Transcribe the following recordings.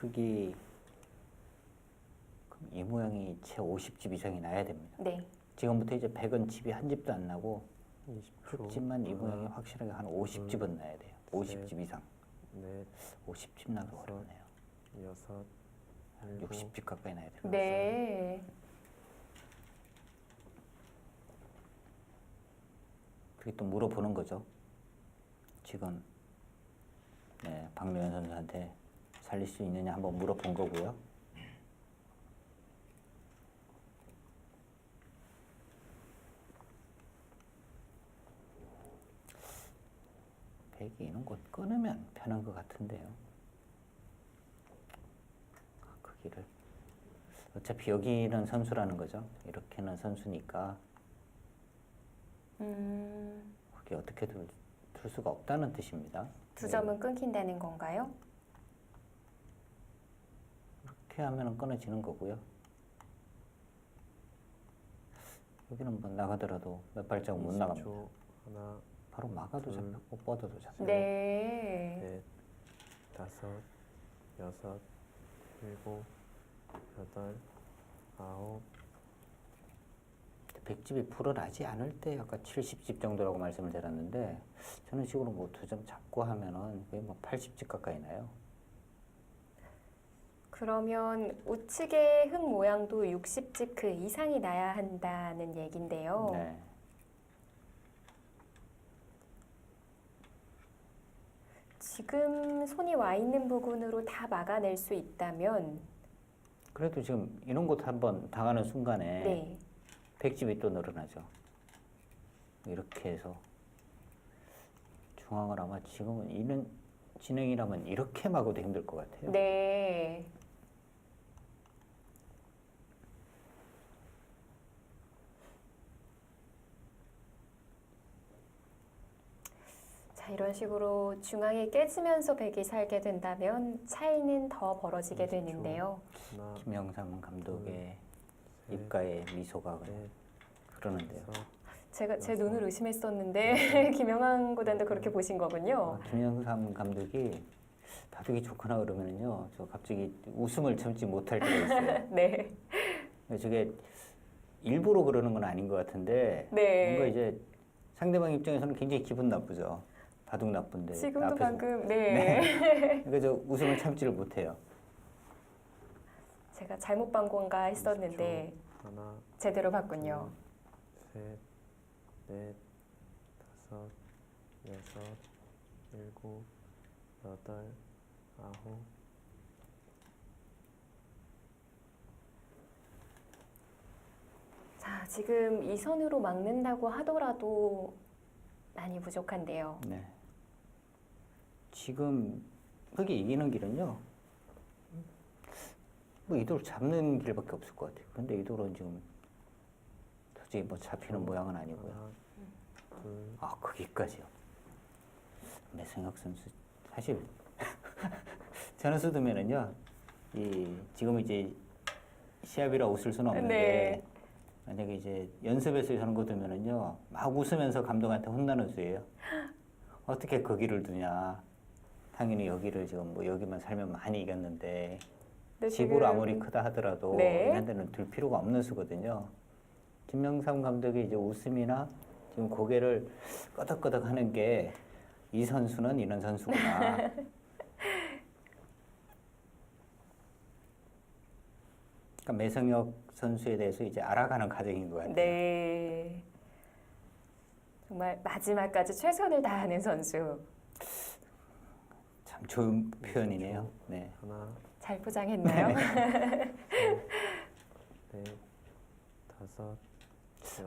흙이 그럼 이 모양이 채 50집 이상이 나야 됩니다. 네. 지금부터 이제 100은 집이 한 집도 안 나고 20초. 흙집만 이 모양이 확실하게 한 50집은 나야 돼요. 50집 이상. 넷, 50집 나도 어렵네요. 여섯, 한 일곱, 60집 가까이 나야 돼요. 네. 그게 또 물어보는 거죠. 지금 네, 박노현 선수한테 살릴 수 있느냐 한번 물어본 거고요. 백이 이런 곳 끊으면 편한 것 같은데요. 크기를 어차피 여기는 선수라는 거죠. 이렇게는 선수니까 그게 어떻게 둘 수가 없다는 뜻입니다. 두 점은 끊긴다는 건가요? 이렇게 하면 끊어지는 거고요. 여기는 뭐 나가더라도 몇 발자국 못 나갑니다. 20초. 하나, 바로 막아도 둘, 잡혔고 뻗어도 잡혀요. 네. 넷, 다섯, 여섯, 일곱, 여덟, 아홉. 백집이 불어나지 않을 때 아까 70집 정도라고 말씀을 드렸는데 저는 식으로 뭐 2점 잡고 하면은 거의 뭐 80집 가까이 나요. 그러면 우측의 흙 모양도 60집 그 이상이 나야 한다는 얘긴데요. 네. 지금 손이 와 있는 부분으로 다 막아낼 수 있다면 그래도 지금 이런 곳 한번 당하는 순간에 네. 백집이 또 늘어나죠. 이렇게 해서 중앙을 아마 지금은 이런 진행이라면 이렇게 막아도 힘들 것 같아요. 네. 자, 이런 식으로 중앙이 깨지면서 백이 살게 된다면 차이는 더 벌어지게 20초. 되는데요. 하나, 김영삼 감독의 셋, 입가에 미소가 넷, 흐르는데요. 다섯, 제가 제 눈을 의심했었는데 김영환 구단도 그렇게 보신 거군요. 김영삼 감독이 바둑이 좋거나 그러면은요, 저 갑자기 웃음을 참지 못할 때가 있어요. 네. 저게 일부러 그러는 건 아닌 것 같은데 네. 뭔가 이제 상대방 입장에서는 굉장히 기분 나쁘죠. 바둑 나쁜데 지금도 앞에서. 방금 네. 그러니까 저 웃음을 참지를 못해요. 제가 잘못 본 건가 했었는데 20초. 하나, 제대로 봤군요. 셋, 넷, 다섯, 여섯, 일곱, 여덟, 아홉. 자, 지금 이 선으로 막는다고 하더라도 많이 부족한데요. 네. 지금 흙이 이기는 길은요. 뭐 이도를 잡는 길밖에 없을 것 같아요. 근데 이도는 지금 도저히 뭐 잡히는 모양은 아니고요. 하나, 둘, 아, 거기까지요. 매승혁 선수 사실 저는 두면은요. 지금 이제 시합이라 웃을 수는 없는데 네. 만약에 이제 연습에서 하는 거 두면은요. 막 웃으면서 감독한테 혼나는 수예요. 어떻게 거기를 두냐. 당연히 여기를 지금 뭐 여기만 살면 많이 이겼는데 근데 집으로 지금- 아무리 크다 하더라도 네. 이런 데는 둘 필요가 없는 수거든요. 김명삼 감독의 이제 웃음이나 지금 고개를 끄덕끄덕 하는 게 이 선수는 이런 선수구나. 그러니까 매성혁 선수에 대해서 이제 알아가는 과정인 것 같아요. 네. 정말 마지막까지 최선을 다하는 선수. 참 좋은 표현이네요. 네. 하나, 잘 포장했나요? 넷, 다섯,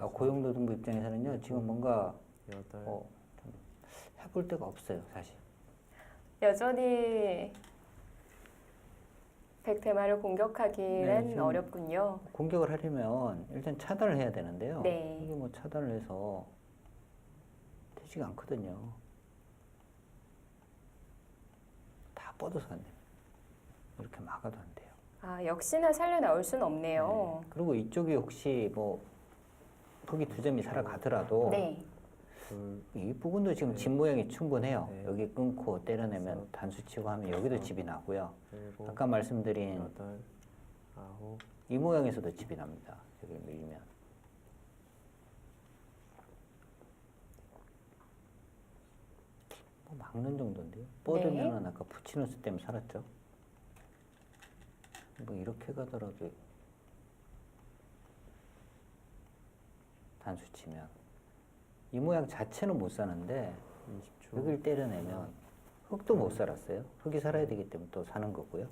아, 고용도 등부 입장에서는요, 지금 뭔가 여덟, 좀 해볼 데가 없어요, 사실. 여전히 백대마를 공격하기는 네, 좀- 어렵군요. 공격을 하려면 일단 차단을 해야 되는데요. 네. 이게 뭐 차단을 해서 되지가 않거든요. 다 뻗어서 안 됩니다. 이렇게 막아도 안 돼요. 아, 역시나 살려 나올 수는 없네요. 그리고 이쪽이 혹시 뭐 흙이 2점이 살아가더라도 네. 둘, 이 부분도 지금 네. 집 모양이 충분해요. 네. 여기 끊고 때려내면 다섯, 단수 치고 하면 여기도 여섯, 집이 나고요. 일곱, 아까 말씀드린 여덟, 아홉, 이 모양에서도 집이 납니다. 여기 밀면. 뭐 막는 정도인데요. 뻗으면 아까 붙이는 수 때문에 살았죠. 뭐 이렇게 가더라도 단수 치면 이 모양 자체는 못 사는데 20초. 여기를 때려내면 흙도 못 살았어요. 흙이 살아야 되기 때문에 또 사는 거고요.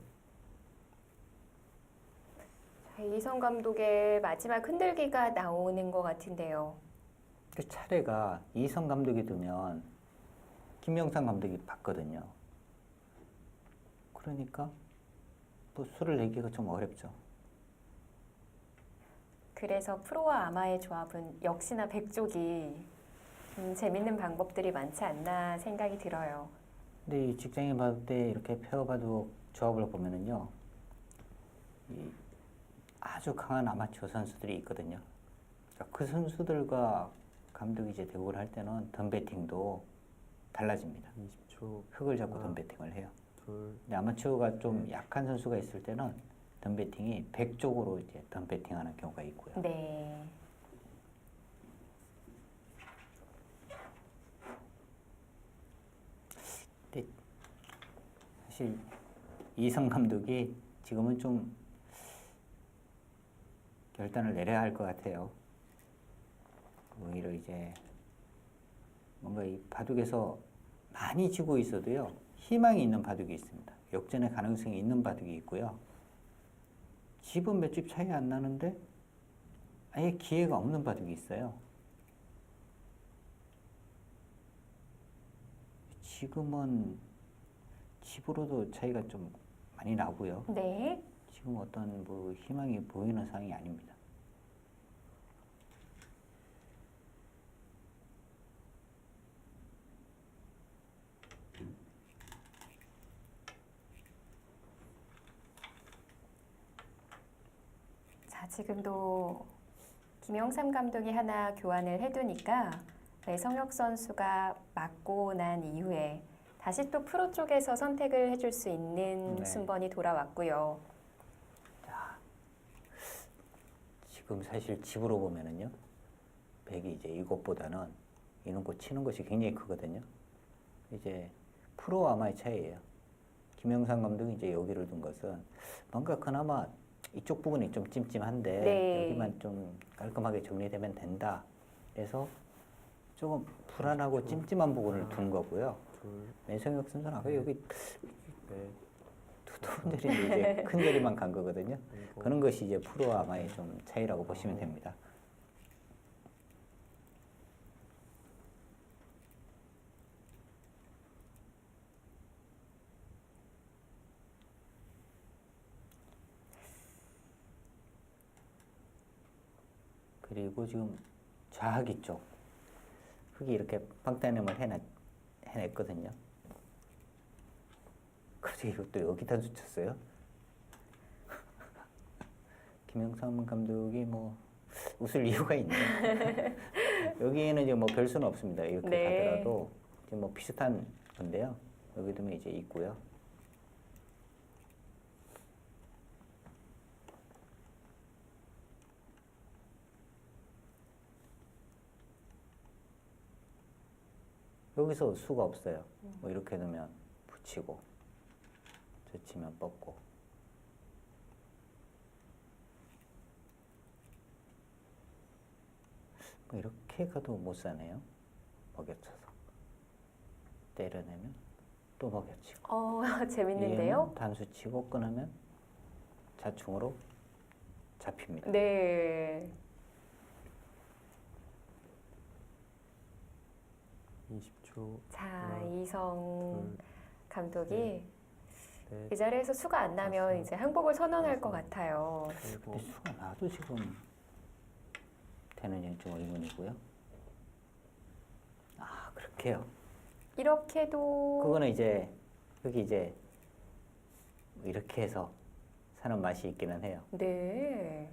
자, 이성 감독의 마지막 흔들기가 나오는 것 같은데요. 그 차례가 이성 감독이 두면 김영삼 감독이 봤거든요. 그러니까 또 수를 내기가 좀 어렵죠. 그래서 프로와 아마의 조합은 역시나 백쪽이 재밌는 방법들이 많지 않나 생각이 들어요. 근데 이 직장인 받을 때 이렇게 페어바둑 조합을 보면은요, 이 아주 강한 아마추어 선수들이 있거든요. 그러니까 그 선수들과 감독이 이제 대국을 할 때는 덤배팅도 달라집니다. 20초. 흙을 잡고 하나, 덤배팅을 해요. 둘, 근데 아마추어가 좀 약한 선수가 있을 때는 덤배팅이 100쪽으로 이제 덤배팅하는 경우가 있고요. 네. 사실 이성 감독이 지금은 좀 결단을 내려야 할 것 같아요. 오히려 이제 뭔가 이 바둑에서 많이 지고 있어도요, 희망이 있는 바둑이 있습니다. 역전의 가능성이 있는 바둑이 있고요. 집은 몇 집 차이 안 나는데 아예 기회가 없는 바둑이 있어요. 지금은 집으로도 차이가 좀 많이 나고요. 네. 지금 어떤 뭐 희망이 보이는 상황이 아닙니다. 자, 지금도 김영삼 감독이 하나 교환을 해두니까 외성혁 선수가 맞고 난 이후에 다시 또 프로 쪽에서 선택을 해줄 수 있는 네. 순번이 돌아왔고요. 지금 사실 집으로 보면은요, 백이 이제 이것보다는 이런 거 치는 것이 굉장히 크거든요. 이제 프로 아마의 차이예요. 김영삼 감독이 이제 여기를 둔 것은 뭔가 그나마 이쪽 부분이 좀 찜찜한데 네. 여기만 좀 깔끔하게 정리되면 된다. 그래서 조금 불안하고 찜찜한 부분을 둔 거고요. 둘, 외성혁 선수는 아까 여기 넷, 두터운 자리인데 이제 큰 자리만 간 거거든요. 일곱, 그런 것이 이제 프로 아마의 좀 차이라고 보시면 됩니다. 그리고 지금 좌하기 쪽 흙이 이렇게 방탄음을 해냈거든요. 그래서 이것도 여기 단수 쳤어요. 김영삼 감독이 뭐 웃을 이유가 있네요. 여기에는 이제 뭐 별수는 없습니다. 이렇게 네. 가더라도 지금 뭐 비슷한 건데요. 여기도 이제 있고요. 여기서 수가 없어요. 뭐 이렇게 넣으면 붙이고, 저 치면 뻗고. 뭐 이렇게 가도 못 사네요. 먹여쳐서. 때려내면 또 먹여치고. 재밌는데요? 얘는 단수 치고 끊으면 자충으로 잡힙니다. 네. 20초. 자, 하나, 이성 둘, 감독이 넷, 이 자리에서 수가 안 나면 다섯, 이제 항복을 선언할 것 여섯, 같아요. 일곱, 근데 수가 나도 지금 되는지는 좀 의문이고요. 아, 그렇게요. 이렇게도 그거는 이제 여기 이제 이렇게 해서 사는 맛이 있기는 해요. 네.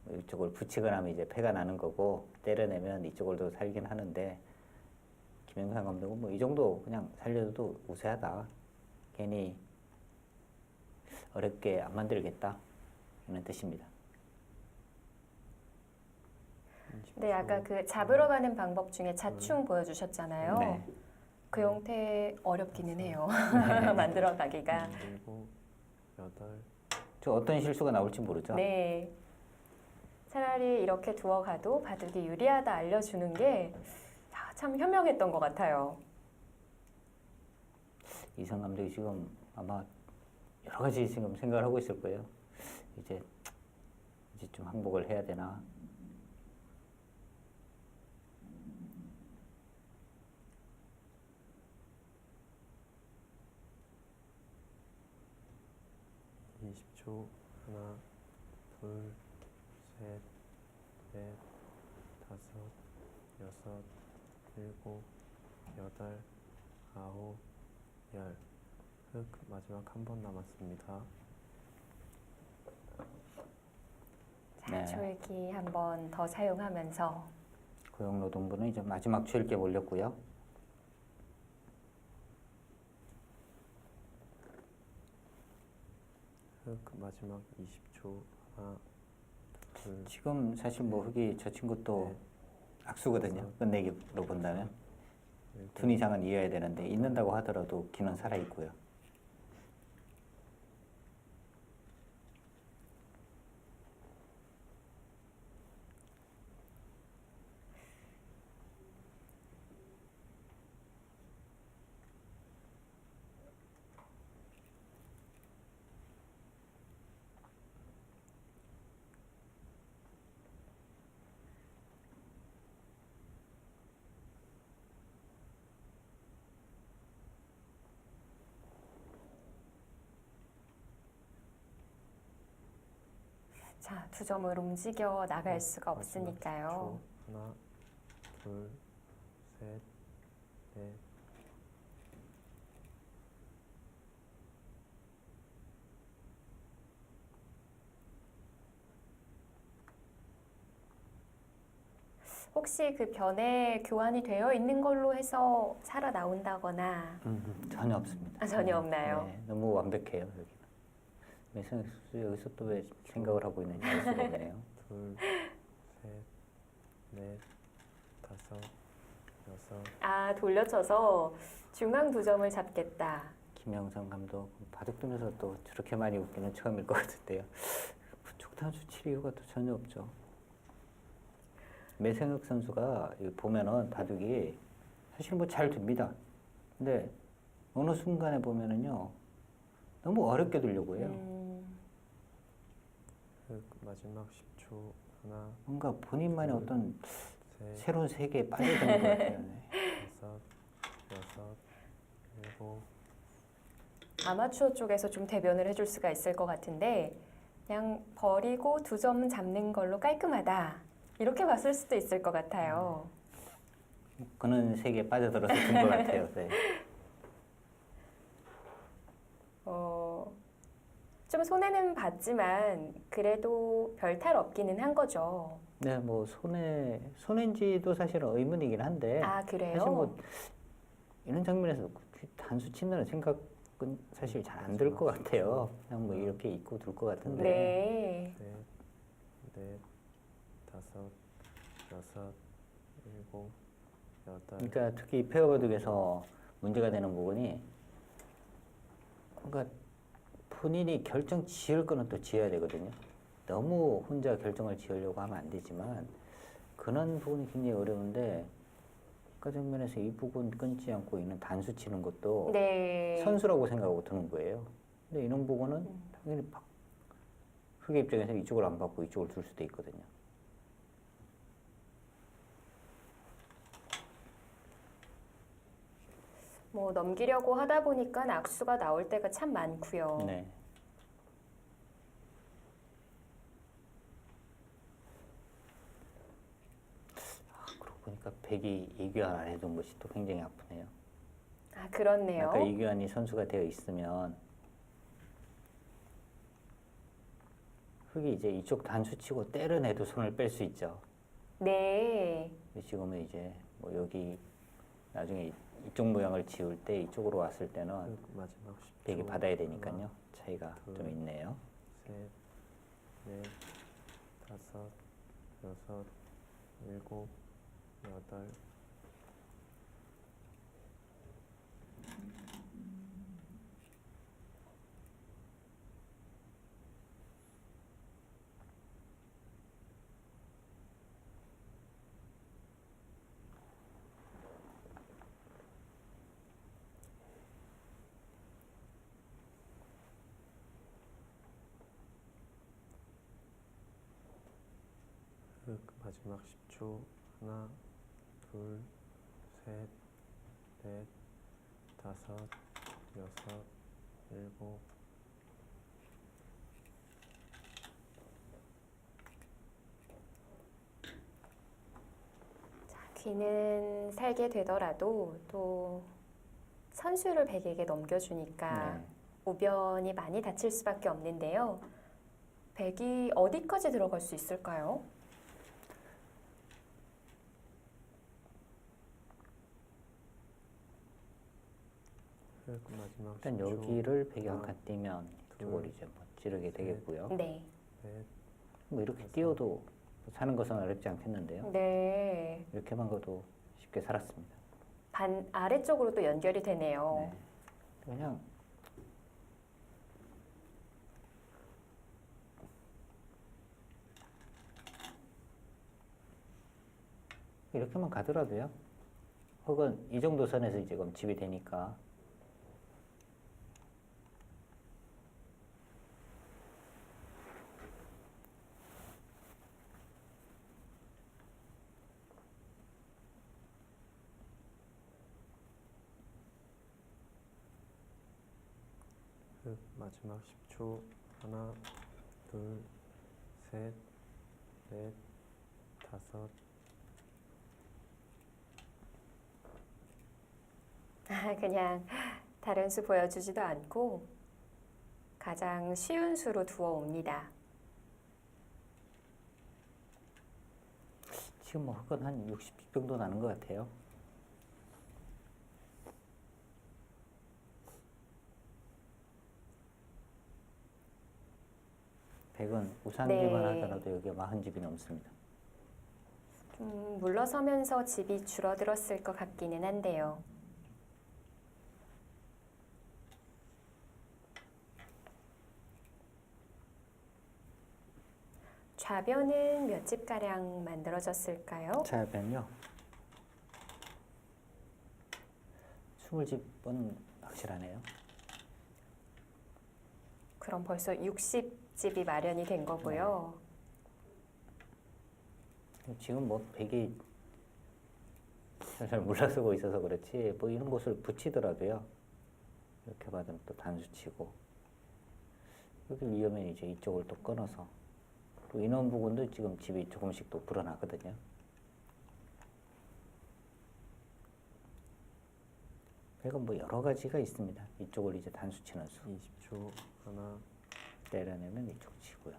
이쪽을 붙이거나 하면 이제 패가 나는 거고 때려내면 이쪽을 더 살긴 하는데 김영삼 감독은 뭐 이 정도 그냥 살려도 우세하다. 괜히 어렵게 안 만들겠다. 이런 뜻입니다. 네, 아까 그 잡으러 가는 방법 중에 자충 보여주셨잖아요. 네. 그 형태 어렵기는 해요. 만들어 가기가. 7, 8. 저 어떤 실수가 나올지 모르죠. 네. 차라리 이렇게 두어 가도 바둑이 유리하다 알려주는 게 참 현명했던 것 같아요. 이성 감독이 지금 아마 여러 가지 지금 생각을 하고 있을 거예요. 이제 좀 항복을 해야 되나. 초 하나, 둘, 셋, 넷, 다섯, 여섯, 일곱, 여덟, 아홉, 열. 흑 마지막 한 번 남았습니다. 자, 네. 초읽기 한 번 더 사용하면서 고용노동부는 이제 마지막 추일기에 몰렸고요. 흑 마지막 20초 하나, 둘, 지금 사실 뭐 흑이 저 친구 또 악수거든요. 끝내기로 본다면 일곱, 둔 이상은 이어야 되는데 있는다고 하더라도 기는 살아 있고요. 자, 두 점을 움직여 나갈 수가 마지막 없으니까요. 10초. 하나, 둘, 셋, 넷. 혹시 그 변에 교환이 되어 있는 걸로 해서 살아 나온다거나 전혀 없습니다. 전혀 없나요? 네, 너무 완벽해요 여기는. 매성 여기서 또 왜 생각을 하고 있는지 알 수가 없네요. 둘, 셋, 넷, 다섯, 여섯. 아, 돌려쳐서 중앙 두 점을 잡겠다. 김영선 감독 바둑 두면서 또 저렇게 많이 웃기는 처음일 것 같은데요. 촉탄수 칠 이유가 또 전혀 없죠. 매생혁 선수가 여기 보면은 바둑이 사실 뭐 잘 둡니다. 근데 어느 순간에 보면은요 너무 어렵게 두려고 해요. 흑 마지막 10초. 하나, 뭔가 본인만의 어떤 셋, 새로운 세계에 빠져드는 것 같아요. 네. 다섯, 여섯, 일곱. 아마추어 쪽에서 좀 대변을 해줄 수가 있을 것 같은데 그냥 버리고 두 점 잡는 걸로 깔끔하다. 이렇게 봤을 수도 있을 것 같아요. 그는 세계에 빠져들어서 둔 것 같아요. 네. 좀 손해는 봤지만 그래도 별 탈 없기는 한 거죠. 네, 뭐 손해인지도 사실은 의문이긴 한데 아, 그래요? 사실 뭐 이런 장면에서 단수 친다는 생각은 사실 잘 안 들 것 같아요. 그냥 뭐 이렇게 입고 둘 것 같은데. 네. 셋, 넷, 다섯, 여섯, 일곱, 여덟. 그러니까 특히 페어바둑에서 문제가 되는 부분이 뭔가 본인이 결정 지을 거는 또 지어야 되거든요. 너무 혼자 결정을 지으려고 하면 안 되지만 그런 부분이 굉장히 어려운데 아까 장면에서 이 부분 끊지 않고 있는 단수 치는 것도 네. 선수라고 생각하고 드는 거예요. 근데 이런 부분은 당연히 흑의 입장에서 이쪽을 안 받고 이쪽을 둘 수도 있거든요. 뭐 넘기려고 하다 보니까 악수가 나올 때가 참 많고요. 네. 그러고 보니까 백이 이교환 안 해둔 것이 또 굉장히 아프네요. 아, 그렇네요. 아까 이교환이 선수가 되어 있으면 흑이 이제 이쪽 단수 치고 때려내도 손을 뺄 수 있죠. 네. 근데 지금은 이제 뭐 여기 나중에 이쪽 모양을 지울 때 이쪽으로 왔을 때는 흑 마지막 10초. 백이 받아야 되니까요. 차이가 둘, 좀 있네요. 셋, 넷, 다섯, 여섯, 일곱, 여덟. 흑 마지막 10초. 하나, 둘, 셋, 넷, 다섯, 여섯, 일곱. 귀는 살게 되더라도 또 선수를 백에게 넘겨주니까 네. 우변이 많이 다칠 수밖에 없는데요. 백이 어디까지 들어갈 수 있을까요? 흑 마지막 일단 10초. 여기를 백이 한 하나, 칸 띄면 둘, 이쪽을 이제 뭐 찌르게 되겠고요. 네. 넷, 뭐 이렇게 띄워도 사는 것은 어렵지 않겠는데요. 네. 이렇게만 가도 쉽게 살았습니다. 반 아래쪽으로 또 연결이 되네요. 네. 그냥 이렇게만 가더라도요. 혹은 이 정도 선에서 이제 그럼 집이 되니까 흑 마지막 10초. 하나, 둘, 셋, 넷, 다섯. 그냥 다른 수 보여주지도 않고 가장 쉬운 수로 두어 옵니다. 지금 뭐 흑은 한 60 정도 나는 것 같아요. 백은 우상집만 네. 하더라도 여기가 40집이 넘습니다. 좀 물러서면서 집이 줄어들었을 것 같기는 한데요. 좌변은 몇 집가량 만들어졌을까요? 좌변요. 20집은 확실하네요. 그럼 벌써 60집이 마련이 된 거고요. 지금 뭐 백이 잘 물러서고 있어서 그렇지 뭐 이런 곳을 붙이더라도요. 이렇게 받으면 또 단수치고 여기 위험해 이제 이쪽을 또 끊어서 또 인원 부분도 지금 집이 조금씩 또 불어나거든요. 백은 뭐 여러 가지가 있습니다. 이쪽을 이제 단수치는 수 20초. 하나, 때려내면 이쪽 치고요.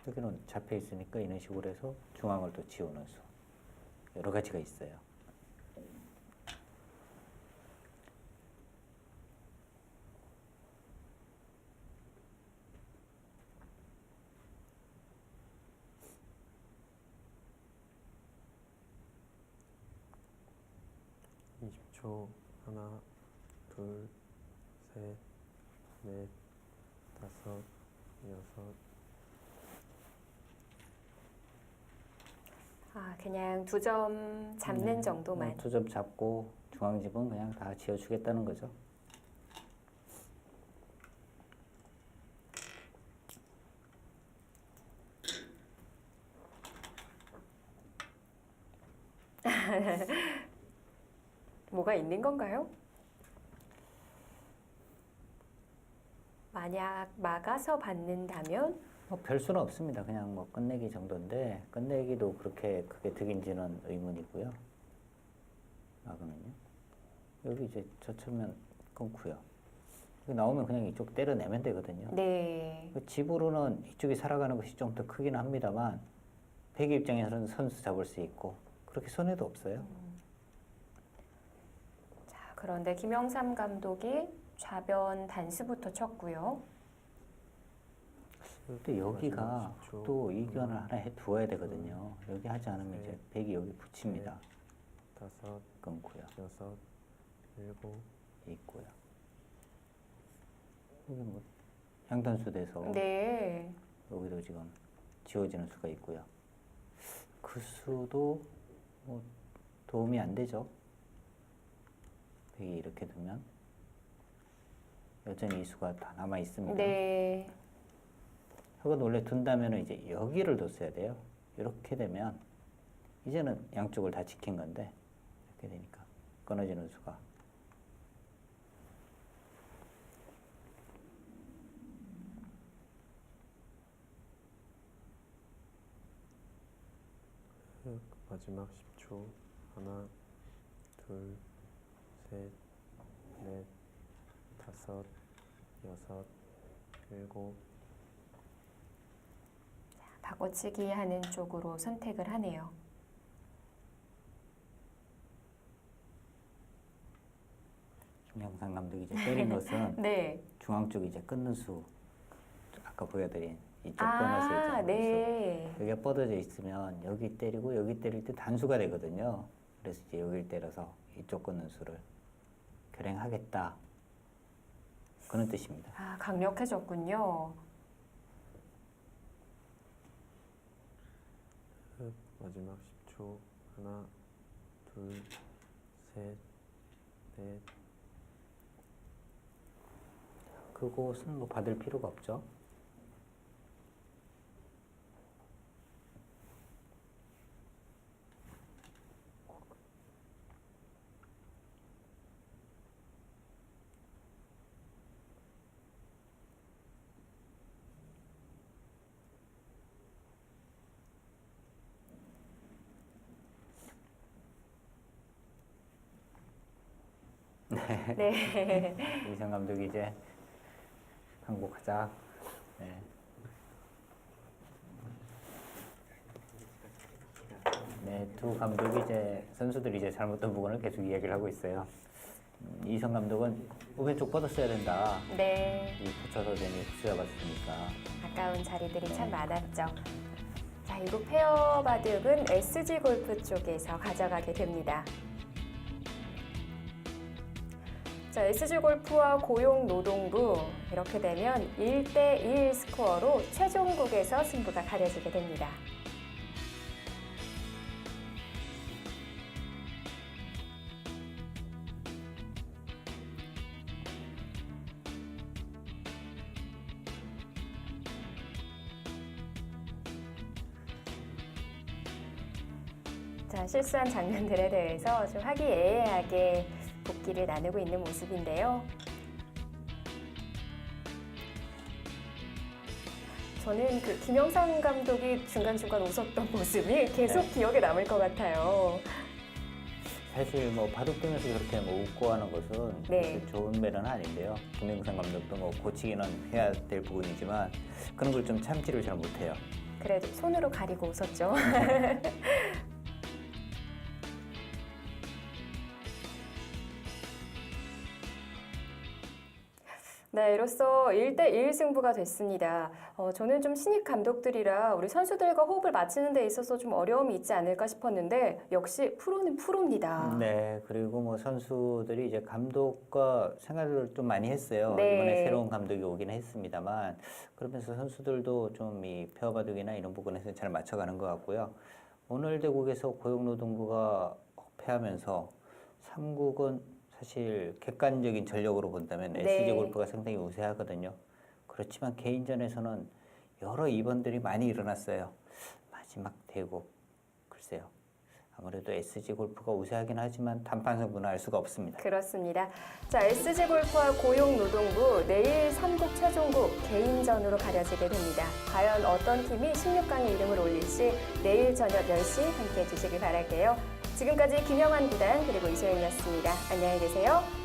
여기는 잡혀 있으니까 이런 식으로 해서 중앙을 또 지우는 수 여러 가지가 있어요. 하나, 둘, 셋, 넷, 다섯, 여섯. 그냥 2점 잡는 정도만. 2점 잡고 중앙집은 그냥 다 지어주겠다는 거죠. 뭐가 있는 건가요? 만약 막아서 받는다면 뭐 별수는 없습니다. 그냥 뭐 끝내기 정도인데 끝내기도 그렇게 크게 득인지는 의문이고요. 막으면요. 여기 이제 저처면 끊고요. 여기 나오면 그냥 이쪽 때려내면 되거든요. 네. 그 집으로는 이쪽이 살아가는 것이 좀 더 크긴 합니다만 백의 입장에서는 선수 잡을 수 있고 그렇게 손해도 없어요. 자, 그런데 김영삼 감독이 좌변 단수부터 쳤고요. 또 여기가 마지막 10초. 또 이견을 하나 두어야 되거든요. 여기 하지 않으면 이제 백이 여기 붙입니다. 5, 끊고요. 6, 7, 있고요. 여기 뭐 양단수 돼서 네. 여기도 지금 지워지는 수가 있고요. 그 수도 뭐 도움이 안 되죠. 백이 이렇게 두면 여전히 이 수가 다 남아 있습니다. 네. 그건 원래 둔다면은 이제 여기를 뒀어야 돼요. 이렇게 되면 이제는 양쪽을 다 지킨 건데 이렇게 되니까 끊어지는 수가 마지막 10초. 하나, 둘, 셋, 넷, 5, 6, 7. 바꿔치기 하는 쪽으로 선택을 하네요. 김영삼 감독이 이제 때린 것은 네. 중앙 쪽 이제 끊는 수 아까 보여드린 이쪽 끊어서 이제 아, 하는 수. 네. 여기가 뻗어져 있으면 여기 때리고 여기 때릴 때 단수가 되거든요. 그래서 이제 여기를 때려서 이쪽 끊는 수를 결행하겠다. 그런 뜻입니다. 아, 강력해졌군요. 마지막 10초. 하나, 둘, 셋, 넷. 그곳은 뭐 받을 필요가 없죠. 네. 이성 감독이 이제 항복하자. 네. 네, 두 감독이 이제 선수들이 이제 잘못된 부분을 계속 이야기를 하고 있어요. 이성 감독은 우회 쪽 뻗었어야 된다. 네. 이 붙여서 괜히 흡수해봤으니까. 아까운 자리들이 참 많았죠. 자, 이국 페어 바둑은 SG 골프 쪽에서 가져가게 됩니다. 자, SG 골프와 고용 노동부 이렇게 되면 1대1 스코어로 최종국에서 승부가 가려지게 됩니다. 자, 실수한 장면들에 대해서 좀 화기애애하게 복귀를 나누고 있는 모습인데요. 저는 그 김영삼 감독이 중간중간 웃었던 모습이 계속 네. 기억에 남을 것 같아요. 사실 뭐 바둑두면서 그렇게 뭐 웃고 하는 것은 네. 사실 좋은 매너는 아닌데요. 김영삼 감독도 뭐 고치기는 해야 될 부분이지만 그런 걸 좀 참지를 잘 못해요. 그래도 손으로 가리고 웃었죠. 네, 이로써 1대1 승부가 됐습니다. 저는 좀 신입 감독들이라 우리 선수들과 호흡을 맞추는 데 있어서 좀 어려움이 있지 않을까 싶었는데 역시 프로는 프로입니다. 네, 그리고 뭐 선수들이 이제 감독과 생활을 좀 많이 했어요. 네. 이번에 새로운 감독이 오긴 했습니다만 그러면서 선수들도 좀 이 페어바둑이나 이런 부분에서 잘 맞춰가는 것 같고요. 오늘 대국에서 고용노동부가 패하면서 3국은 사실 객관적인 전력으로 본다면 네. SG 골프가 상당히 우세하거든요. 그렇지만 개인전에서는 여러 이변들이 많이 일어났어요. 마지막 대국 글쎄요. 아무래도 SG 골프가 우세하긴 하지만 단판 승부는 알 수가 없습니다. 그렇습니다. 자, SG 골프와 고용노동부 내일 3국 최종국 개인전으로 가려지게 됩니다. 과연 어떤 팀이 16강에 이름을 올릴지 내일 저녁 10시 함께해 주시길 바랄게요. 지금까지 김영환 구단 그리고 이소연이었습니다. 안녕히 계세요.